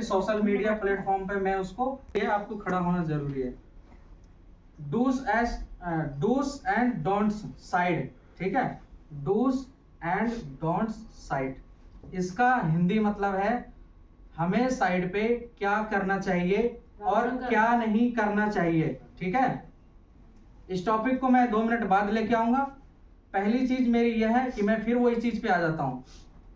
भी social media platform पे मैं उसको, ये आपको खड़ा होना जरूरी है। डूज एंड डोंट्स साइड, ठीक है, डूज एंड डोंट्स साइड, इसका हिंदी मतलब है हमें साइड पे क्या करना चाहिए और क्या नहीं करना चाहिए, ठीक है। इस टॉपिक को मैं 2 मिनट बाद लेके आऊंगा। पहली चीज मेरी यह है कि मैं फिर वही चीज पे आ जाता हूँ।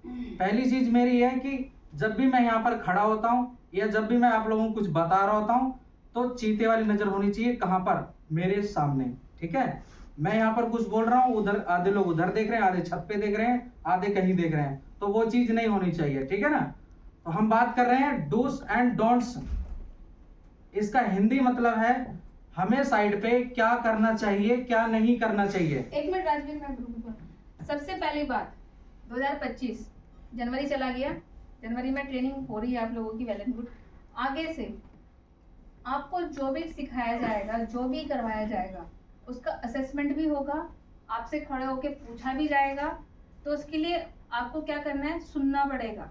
पहली चीज मेरी यह है कि जब भी मैं यहाँ पर खड़ा होता हूँ या जब भी मैं आप लोगों को कुछ बता रहा होता हूँ तो चीते वाली नजर होनी चाहिए। कहाँ पर? मेरे सामने, ठीक है। मैं यहाँ पर कुछ बोल रहा हूँ, उधर आधे लोग उधर देख रहे हैं, आधे छत पे देख रहे हैं, आधे कहीं देख रहे हैं, तो वो चीज नहीं होनी चाहिए, ठीक है ना। तो हम बात कर रहे हैं डूस एंड डोंट्स। इसका हिंदी मतलब है हमें साइड पे क्या करना चाहिए, क्या नहीं करना चाहिए। एक मिनट राजवीर, मैं रुको। सबसे पहली बात, 2025 जनवरी चला गया, जनवरी में ट्रेनिंग हो रही है आप लोगों की, वेल एंड गुड। आगे से आपको जो भी सिखाया जाएगा, जो भी करवाया जाएगा, उसका असेसमेंट भी होगा, आपसे खड़े होके पूछा भी जाएगा। तो उसके लिए आपको क्या करना है, सुनना पड़ेगा।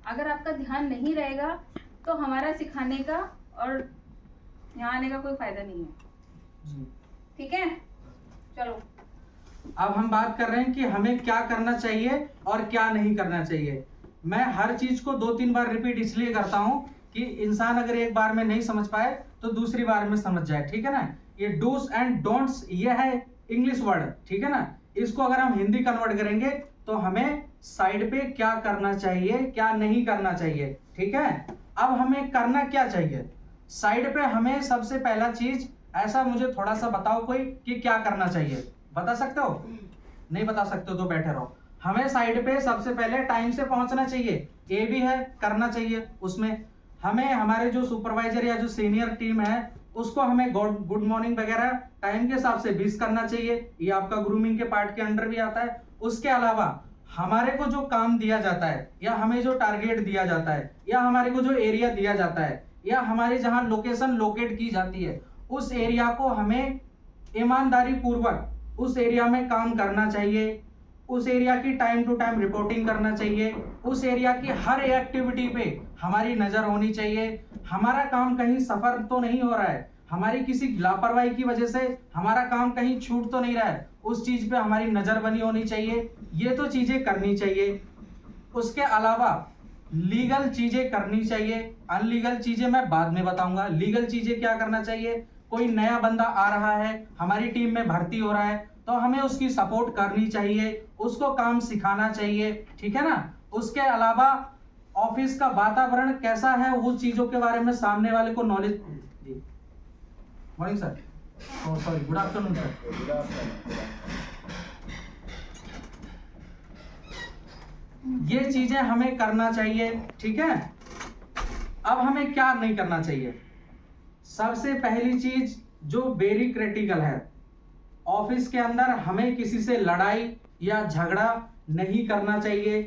अगर आपका ध्यान नहीं रहेगा तो हमारा सिखाने का और यहाँ आने का कोई फायदा नहीं है, ठीक है। चलो अब हम बात कर रहे हैं कि हमें क्या करना चाहिए और क्या नहीं करना चाहिए। मैं हर चीज को 2-3 बार रिपीट इसलिए करता हूं कि इंसान अगर एक बार में नहीं समझ पाए तो दूसरी बार में समझ जाए, ठीक है ना। ये डूस एंड डोंट्स ये है इंग्लिश वर्ड, ठीक है ना। इसको अगर हम हिंदी कन्वर्ट करेंगे तो हमें साइड पे क्या करना चाहिए, क्या नहीं करना चाहिए, ठीक है। अब हमें करना क्या चाहिए साइड पे? हमें सबसे पहला चीज, ऐसा मुझे थोड़ा सा बताओ कोई कि क्या करना चाहिए, बता सकते हो? नहीं बता सकते हो तो बैठे रहो। हमें साइड पे सबसे पहले टाइम से पहुंचना चाहिए, ये भी है करना चाहिए। उसमें हमें हमारे जो सुपरवाइजर या जो सीनियर टीम है उसको हमें गुड मॉर्निंग वगैरह टाइम के हिसाब से 20 करना चाहिए, ये आपका ग्रूमिंग के पार्ट के अंडर भी आता है। उसके अलावा हमारे को जो काम दिया जाता है या हमें जो टारगेट दिया जाता है या हमारे को जो एरिया दिया जाता है या हमारे जहां लोकेशन लोकेट की जाती है, उस एरिया को हमें ईमानदारी पूर्वक उस एरिया में काम करना चाहिए। उस एरिया की टाइम टू टाइम रिपोर्टिंग करना चाहिए। उस एरिया की हर एक्टिविटी पे हमारी नजर होनी चाहिए। हमारा काम कहीं सफर तो नहीं हो रहा है, हमारी किसी लापरवाही की वजह से हमारा काम कहीं छूट तो नहीं रहा है, उस चीज पे हमारी नजर बनी होनी चाहिए। ये तो चीजें करनी चाहिए। उसके अलावा लीगल चीजें करनी चाहिए, अनलीगल चीजें मैं बाद में बताऊंगा। लीगल चीजें क्या करना चाहिए, कोई नया बंदा आ रहा है, हमारी टीम में भर्ती हो रहा है, तो हमें उसकी सपोर्ट करनी चाहिए, उसको काम सिखाना चाहिए, ठीक है ना। उसके अलावा ऑफिस का वातावरण कैसा है, उस चीजों के बारे में सामने वाले को नॉलेज दी। Morning sir, sorry, good afternoon sir. ये चीजें हमें करना चाहिए, ठीक है। अब हमें क्या नहीं करना चाहिए? सबसे पहली चीज जो वेरी क्रिटिकल है, ऑफिस के अंदर हमें किसी से लड़ाई या झगड़ा नहीं करना चाहिए।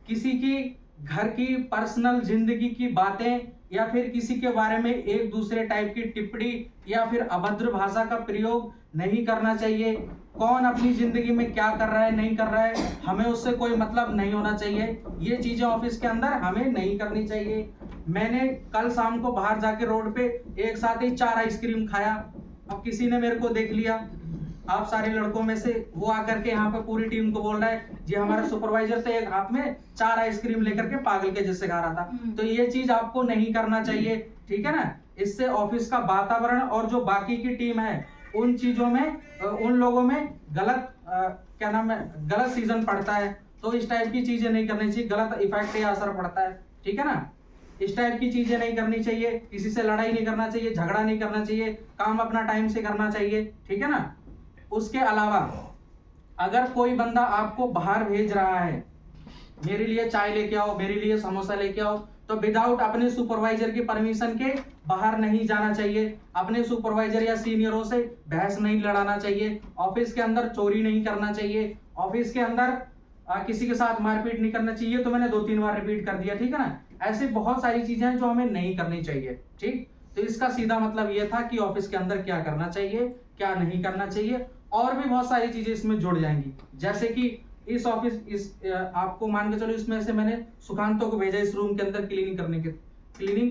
किसी की घर की पर्सनल जिंदगी की बातें या फिर किसी के बारे में एक दूसरे टाइप की टिप्पणी या फिर अभद्र भाषा का प्रयोग नहीं करना चाहिए। कौन अपनी जिंदगी में क्या कर रहा है नहीं कर रहा है, हमें उससे कोई मतलब नहीं होना चाहिए। ये चीजें ऑफिस के अंदर हमें नहीं करनी चाहिए। मैंने कल शाम को बाहर जाके रोड पे एक साथ ही 4 आइसक्रीम खाया। अब किसी ने मेरे को देख लिया, आप सारे लड़कों में से, वो आकर के यहाँ पे पूरी टीम को बोल रहा है जी हमारा सुपरवाइजर तो एक हाथ में 4 आइसक्रीम लेकर के पागल के जैसे खा रहा था। तो ये चीज आपको नहीं करना चाहिए, ठीक है ना। इससे ऑफिस का वातावरण और जो बाकी की टीम है उन चीजों में, उन लोगों में गलत क्या नाम है, गलत सीजन पड़ता है। तो इस टाइप की चीजें नहीं करनी चाहिए, गलत इफेक्ट या असर पड़ता है, ठीक है ना। इस टाइप की चीजें नहीं करनी चाहिए, किसी से लड़ाई नहीं करना चाहिए, झगड़ा नहीं करना चाहिए, काम अपना टाइम से करना चाहिए, ठीक है ना। उसके अलावा अगर कोई बंदा आपको बाहर भेज रहा है, मेरे लिए चाय लेके आओ, मेरे लिए समोसा लेके आओ, तो विदाउट अपने सुपरवाइजर की परमिशन के बाहर नहीं जाना चाहिए। अपने सुपरवाइजर या सीनियरों से बहस नहीं लड़ाना चाहिए। ऑफिस के अंदर चोरी नहीं करना चाहिए। ऑफिस के अंदर किसी के साथ मारपीट नहीं करना चाहिए। तो मैंने 2-3 बार रिपीट कर दिया, ठीक है ना। ऐसी बहुत सारी चीजें हैं जो हमें नहीं करनी चाहिए, ठीक। तो इसका सीधा मतलब यह था कि ऑफिस के अंदर क्या करना चाहिए, क्या नहीं करना चाहिए। और भी बहुत सारी चीजें इसमें जुड़ जाएंगी, जैसे कि इस ऑफिस आपको मान के चलो इसमें से मैंने सुकांतों को भेजा इस रूम के अंदर क्लीनिंग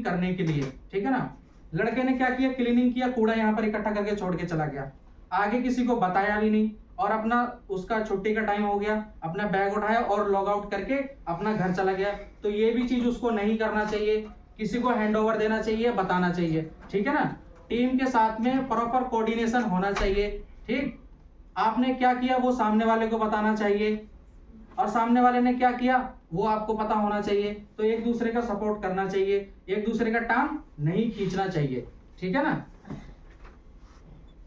करने के लिए, ठीक है ना। लड़के ने क्या किया, क्लीनिंग किया, कूड़ा यहाँ पर इकट्ठा करके छोड़ के चला गया, आगे किसी को बताया भी नहीं, और अपना उसका छुट्टी का टाइम हो गया, अपना बैग उठाया और लॉग आउट करके अपना घर चला गया। तो ये भी चीज उसको नहीं करना चाहिए, किसी को हैंड ओवर देना चाहिए, बताना चाहिए, ठीक है ना। टीम के साथ में प्रॉपर कोऑर्डिनेशन होना चाहिए, ठीक। आपने क्या किया वो सामने वाले को बताना चाहिए, और सामने वाले ने क्या किया वो आपको पता होना चाहिए। तो एक दूसरे का सपोर्ट करना चाहिए, एक दूसरे का टांग नहीं खींचना चाहिए, ठीक है ना।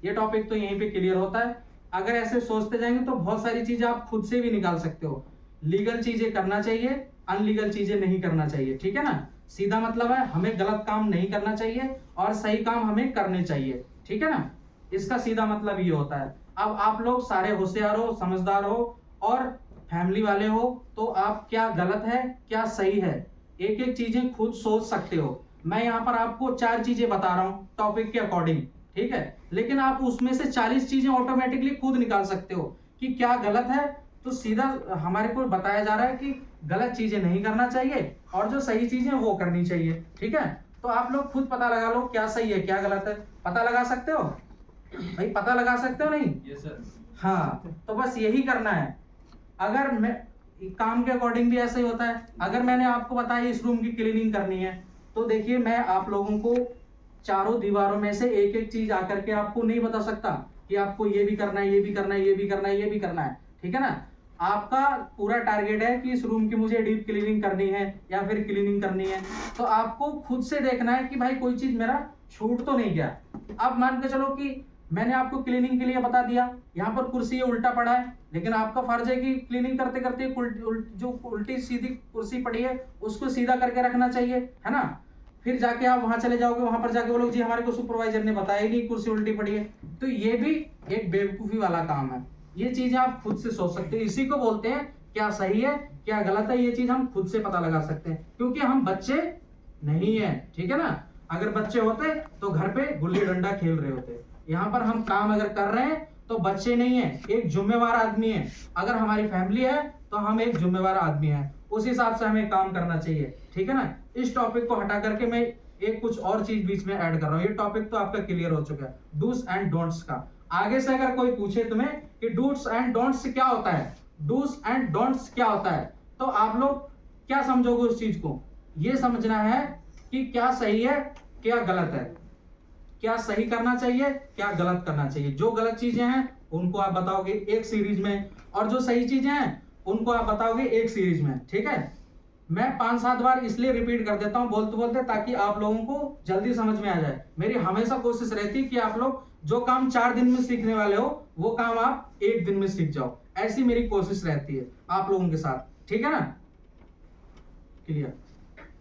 ये टॉपिक तो यहीं पे क्लियर होता है। अगर ऐसे सोचते जाएंगे तो बहुत सारी चीजें आप खुद से भी निकाल सकते हो। लीगल चीजें करना चाहिए, अनलीगल चीजें नहीं करना चाहिए, ठीक है ना। सीधा मतलब है हमें गलत काम नहीं करना चाहिए और सही काम हमें करने चाहिए, ठीक है ना। इसका सीधा मतलब ये होता है। अब आप लोग सारे होशियार हो, समझदार हो और फैमिली वाले हो, तो आप क्या गलत है क्या सही है एक एक चीजें खुद सोच सकते हो। मैं यहाँ पर आपको 4 चीजें बता रहा हूँ टॉपिक के अकॉर्डिंग, ठीक है, लेकिन आप उसमें से 40 चीजें ऑटोमेटिकली खुद निकाल सकते हो कि क्या गलत है। तो सीधा हमारे को बताया जा रहा है कि गलत चीजें नहीं करना चाहिए और जो सही चीजें वो करनी चाहिए, ठीक है। तो आप लोग खुद पता लगा लो क्या सही है क्या गलत है, पता लगा सकते हो भाई, पता लगा सकते हो नहीं? Yes sir. हाँ, तो बस यही करना है। अगर मैं काम के अकॉर्डिंग भी ऐसा ही होता है। अगर मैंने आपको बताया इस रूम की क्लीनिंग करनी है, तो देखिए मैं आप लोगों को चारों दीवारों में से एक एक चीज आकर के आपको नहीं बता सकता कि आपको ये भी करना है, ये भी करना है, ये भी करना है, ये भी करना है, ठीक है ना। आपका पूरा टारगेट है कि इस रूम की मुझे डीप क्लीनिंग करनी है या फिर क्लीनिंग करनी है, तो आपको खुद से देखना है कि भाई कोई चीज मेरा छूट तो नहीं गया। अब मान के चलो कि मैंने आपको क्लीनिंग के लिए बता दिया, यहाँ पर कुर्सी ये उल्टा पड़ा है, लेकिन आपका फर्ज है कि क्लीनिंग करते करते जो उल्टी सीधी कुर्सी पड़ी है उसको सीधा करके रखना चाहिए, है ना। फिर जाके आप वहां चले जाओगे, वहां पर जाके बोलोगे जी हमारे को सुपरवाइजर ने बताया ही नहीं कुर्सी उल्टी पड़ी है। तो ये भी एक बेवकूफी वाला काम है। ये चीजें आप खुद से सोच सकते हो, इसी को बोलते हैं क्या सही है क्या गलत है। ये चीज हम खुद से पता लगा सकते हैं क्योंकि हम बच्चे नहीं है, ठीक है ना। अगर बच्चे होते तो घर पे गुल्ली डंडा खेल रहे होते। यहाँ पर हम काम अगर कर रहे हैं तो बच्चे नहीं है, एक जिम्मेवार आदमी है। अगर हमारी फैमिली है तो हम एक जिम्मेवार आदमी है, उस हिसाब से हमें काम करना चाहिए, ठीक है ना। इस टॉपिक को हटा करके मैं एक कुछ और चीज बीच में ऐड कर रहा हूँ। ये टॉपिक तो आपका क्लियर हो चुका है डूस एंड डोंट्स का। आगे से अगर कोई पूछे तुम्हें कि डूस एंड डोंट्स क्या होता है, डूस एंड डोंट्स क्या होता है, तो आप लोग क्या समझोगे उस चीज को। ये समझना है कि क्या सही है क्या गलत है, क्या सही करना चाहिए क्या गलत करना चाहिए। जो गलत चीजें हैं उनको आप बताओगे एक सीरीज में, और जो सही चीजें हैं उनको आप बताओगे एक सीरीज में, ठीक है। मैं 5-7 बार इसलिए रिपीट कर देता हूं बोलते बोलते ताकि आप लोगों को जल्दी समझ में आ जाए। मेरी हमेशा कोशिश रहती है कि आप लोग जो काम 4 दिन में सीखने वाले हो वो काम आप 1 दिन में सीख जाओ। ऐसी मेरी कोशिश रहती है आप लोगों के साथ, ठीक है ना। क्लियर।